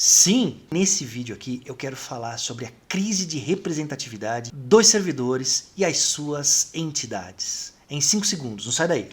Sim, nesse vídeo aqui eu quero falar sobre a crise de representatividade dos servidores e as suas entidades. Em 5 segundos, não sai daí.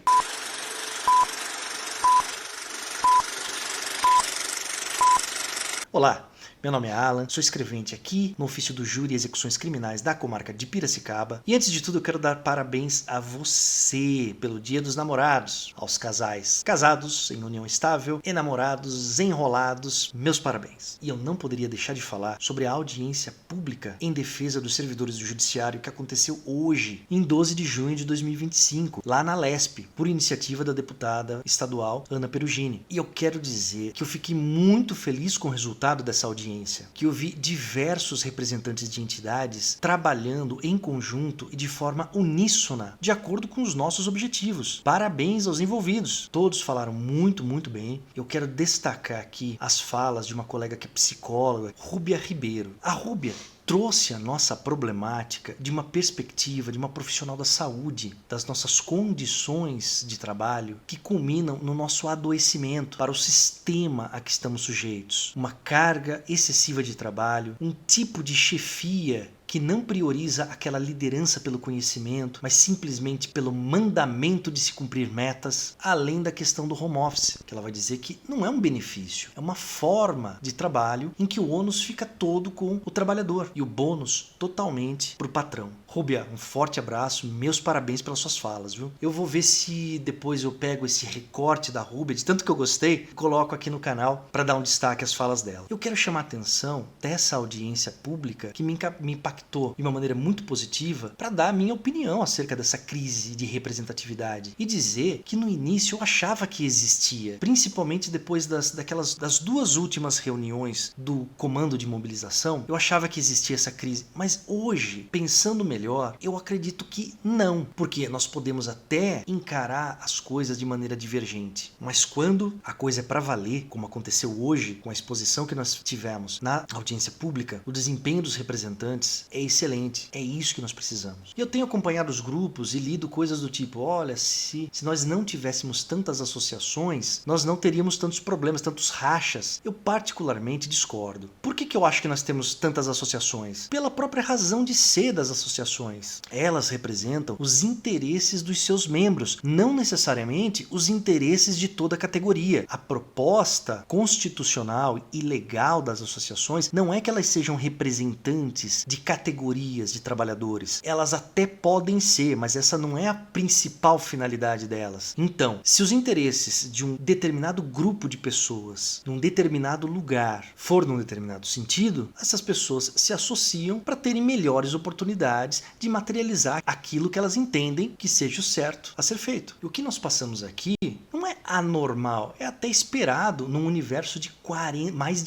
Olá, meu nome é Alan, sou escrevente aqui no ofício do Júri e Execuções Criminais da comarca de Piracicaba. E antes de tudo eu quero dar parabéns a você pelo Dia dos Namorados, aos casais casados em união estável, enamorados, enrolados, meus parabéns. E eu não poderia deixar de falar sobre a audiência pública em defesa dos servidores do judiciário que aconteceu hoje, em 12 de junho de 2025, lá na LESP, por iniciativa da deputada estadual Ana Perugini. E eu quero dizer que eu fiquei muito feliz com o resultado dessa audiência, que eu vi diversos representantes de entidades trabalhando em conjunto e de forma uníssona, de acordo com os nossos objetivos. Parabéns aos envolvidos. Todos falaram muito bem. Eu quero destacar aqui as falas de uma colega que é psicóloga, Rúbia Ribeiro. A Rúbia trouxe a nossa problemática de uma perspectiva de uma profissional da saúde, das nossas condições de trabalho que culminam no nosso adoecimento para o sistema a que estamos sujeitos. Uma carga excessiva de trabalho, um tipo de chefia que não prioriza aquela liderança pelo conhecimento, mas simplesmente pelo mandamento de se cumprir metas, além da questão do home office, que ela vai dizer que não é um benefício, é uma forma de trabalho em que o ônus fica todo com o trabalhador e o bônus totalmente para o patrão. Rúbia, um forte abraço, meus parabéns pelas suas falas, viu? Eu vou ver se depois eu pego esse recorte da Rúbia, de tanto que eu gostei, e coloco aqui no canal para dar um destaque às falas dela. Eu quero chamar a atenção dessa audiência pública que me impactou de uma maneira muito positiva para dar a minha opinião acerca dessa crise de representatividade e dizer que no início eu achava que existia, principalmente depois das duas últimas reuniões do comando de mobilização, eu achava que existia essa crise, mas hoje, pensando melhor, eu acredito que não, porque nós podemos até encarar as coisas de maneira divergente, mas quando a coisa é para valer, como aconteceu hoje com a exposição que nós tivemos na audiência pública, o desempenho dos representantes é excelente, é isso que nós precisamos. E eu tenho acompanhado os grupos e lido coisas do tipo, olha, se nós não tivéssemos tantas associações, nós não teríamos tantos problemas, tantos rachas. Eu particularmente discordo. Por que eu acho que nós temos tantas associações? Pela própria razão de ser das associações. Elas representam os interesses dos seus membros, não necessariamente os interesses de toda a categoria. A proposta constitucional e legal das associações não é que elas sejam representantes de categorias de trabalhadores. Elas até podem ser, mas essa não é a principal finalidade delas. Então, se os interesses de um determinado grupo de pessoas, de um determinado lugar, for num determinado sentido, essas pessoas se associam para terem melhores oportunidades de materializar aquilo que elas entendem que seja o certo a ser feito. E o que nós passamos aqui não é anormal, é até esperado num universo de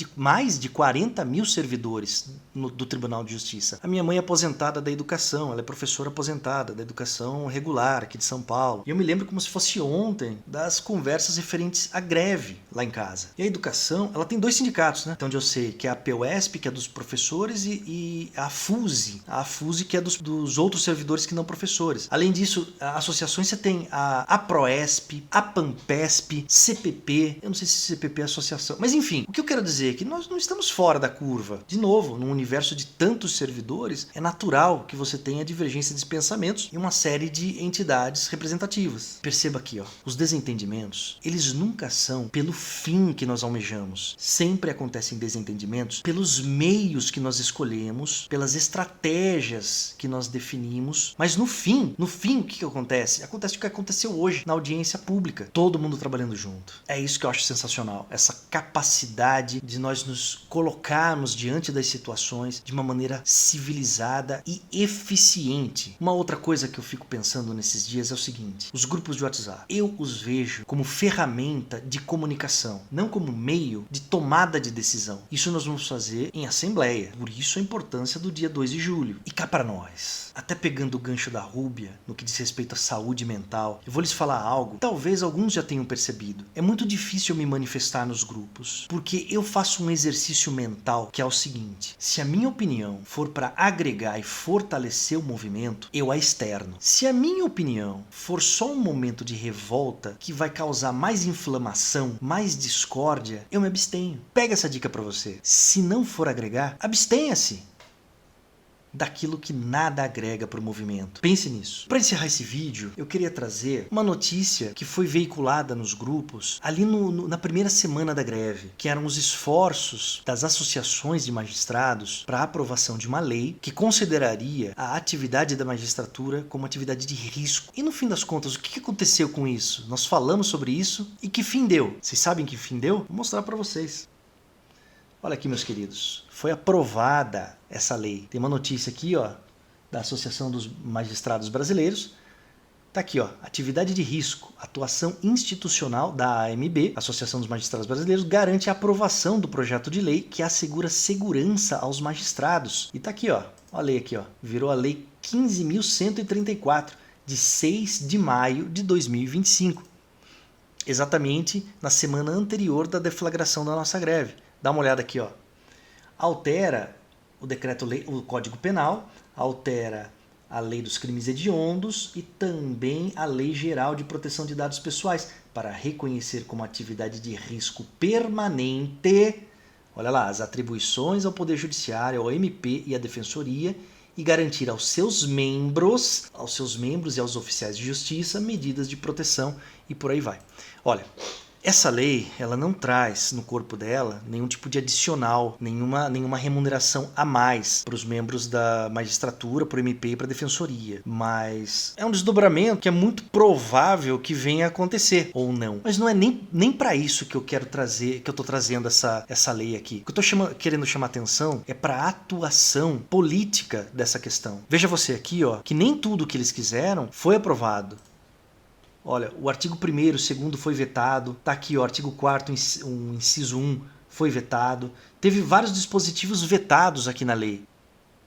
mais de 40 mil servidores do Tribunal de Justiça. A minha mãe é aposentada da educação, ela é professora aposentada da educação regular aqui de São Paulo. E eu me lembro como se fosse ontem das conversas referentes à greve lá em casa. E a educação, ela tem dois sindicatos, né? Então, onde eu sei que é a PUESP, que é dos professores, e a FUSE, que é dos outros servidores que não professores. Além disso, associações você tem a PROESP, a PAMPESP, CPP, eu não sei se CPP é associação, mas enfim, o que eu quero dizer é que nós não estamos fora da curva. De novo, num universo de tantos servidores, é natural que você tenha divergência de pensamentos e uma série de entidades representativas. Perceba aqui, ó, os desentendimentos, eles nunca são pelo fim que nós almejamos. Sempre acontecem desentendimentos pelos meios que nós escolhemos, pelas estratégias que nós definimos, mas no fim, o que acontece? Acontece o que aconteceu hoje na audiência pública. Todo mundo trabalhando junto. É isso que eu acho sensacional. Essa capacidade de nós nos colocarmos diante das situações de uma maneira civilizada e eficiente. Uma outra coisa que eu fico pensando nesses dias é o seguinte: os grupos de WhatsApp, eu os vejo como ferramenta de comunicação, não como meio de tomada de decisão. Isso nós vamos fazer em assembleia. Por isso a importância do dia 2 de julho. E cá para nós, até pegando o gancho da Rúbia no que diz respeito à saúde mental, eu vou lhes falar algo, talvez alguns já tenham percebido. É muito difícil eu me manifestar nos grupos, porque eu faço um exercício mental que é o seguinte: se a minha opinião for para agregar e fortalecer o movimento, eu a externo. Se a minha opinião for só um momento de revolta que vai causar mais inflamação, mais discórdia, eu me abstenho. Pega essa dica para você. Se não for agregar, abstenha-se daquilo que nada agrega para o movimento. Pense nisso. Para encerrar esse vídeo, eu queria trazer uma notícia que foi veiculada nos grupos ali na primeira semana da greve, que eram os esforços das associações de magistrados para a aprovação de uma lei que consideraria a atividade da magistratura como atividade de risco. E no fim das contas, o que aconteceu com isso? Nós falamos sobre isso e que fim deu? Vocês sabem que fim deu? Vou mostrar para vocês. Olha aqui, meus queridos, foi aprovada essa lei. Tem uma notícia aqui, ó, da Associação dos Magistrados Brasileiros. Tá aqui, ó, atividade de risco, atuação institucional da AMB, Associação dos Magistrados Brasileiros, garante a aprovação do projeto de lei que assegura segurança aos magistrados. E tá aqui, ó, a lei aqui, ó, virou a lei 15.134, de 6 de maio de 2025. Exatamente na semana anterior da deflagração da nossa greve. Dá uma olhada aqui, ó. Altera o decreto-lei, o Código Penal, altera a Lei dos Crimes Hediondos e também a Lei Geral de Proteção de Dados Pessoais para reconhecer como atividade de risco permanente, olha lá, as atribuições ao Poder Judiciário, ao MP e à Defensoria e garantir aos seus membros e aos oficiais de justiça medidas de proteção e por aí vai. Olha, essa lei, ela não traz no corpo dela nenhum tipo de adicional, nenhuma remuneração a mais para os membros da magistratura, para o MP e para a defensoria. Mas é um desdobramento que é muito provável que venha a acontecer, ou não. Mas não é nem para isso que eu quero trazer, que eu estou trazendo essa lei aqui. O que eu estou querendo chamar atenção é para a atuação política dessa questão. Veja você aqui, ó, que nem tudo que eles quiseram foi aprovado. Olha, o artigo 1º, 2º foi vetado, tá aqui o artigo 4º, o inciso 1 foi vetado, teve vários dispositivos vetados aqui na lei.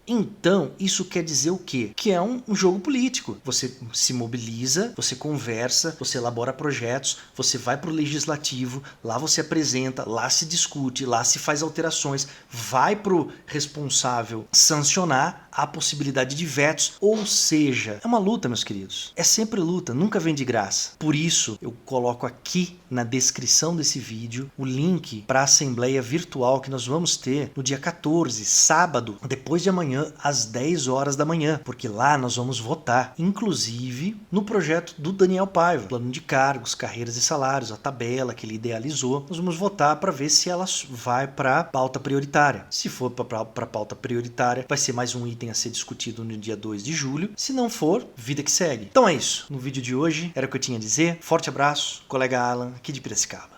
Então, isso quer dizer o quê? Que é um jogo político. Você se mobiliza, você conversa, você elabora projetos, você vai para o legislativo, lá você apresenta, lá se discute, lá se faz alterações, vai para o responsável sancionar a possibilidade de vetos, ou seja, é uma luta, meus queridos. É sempre luta, nunca vem de graça. Por isso, eu coloco aqui na descrição desse vídeo o link para a assembleia virtual que nós vamos ter no dia 14, sábado, depois de amanhã, às 10 horas da manhã, porque lá nós vamos votar, inclusive no projeto do Daniel Paiva, plano de cargos, carreiras e salários, a tabela que ele idealizou. Nós vamos votar para ver se ela vai para pauta prioritária. Se for para pauta prioritária, vai ser mais um item a ser discutido no dia 2 de julho. Se não for, vida que segue. Então é isso. No vídeo de hoje era o que eu tinha a dizer. Forte abraço, colega Alan, aqui de Piracicaba.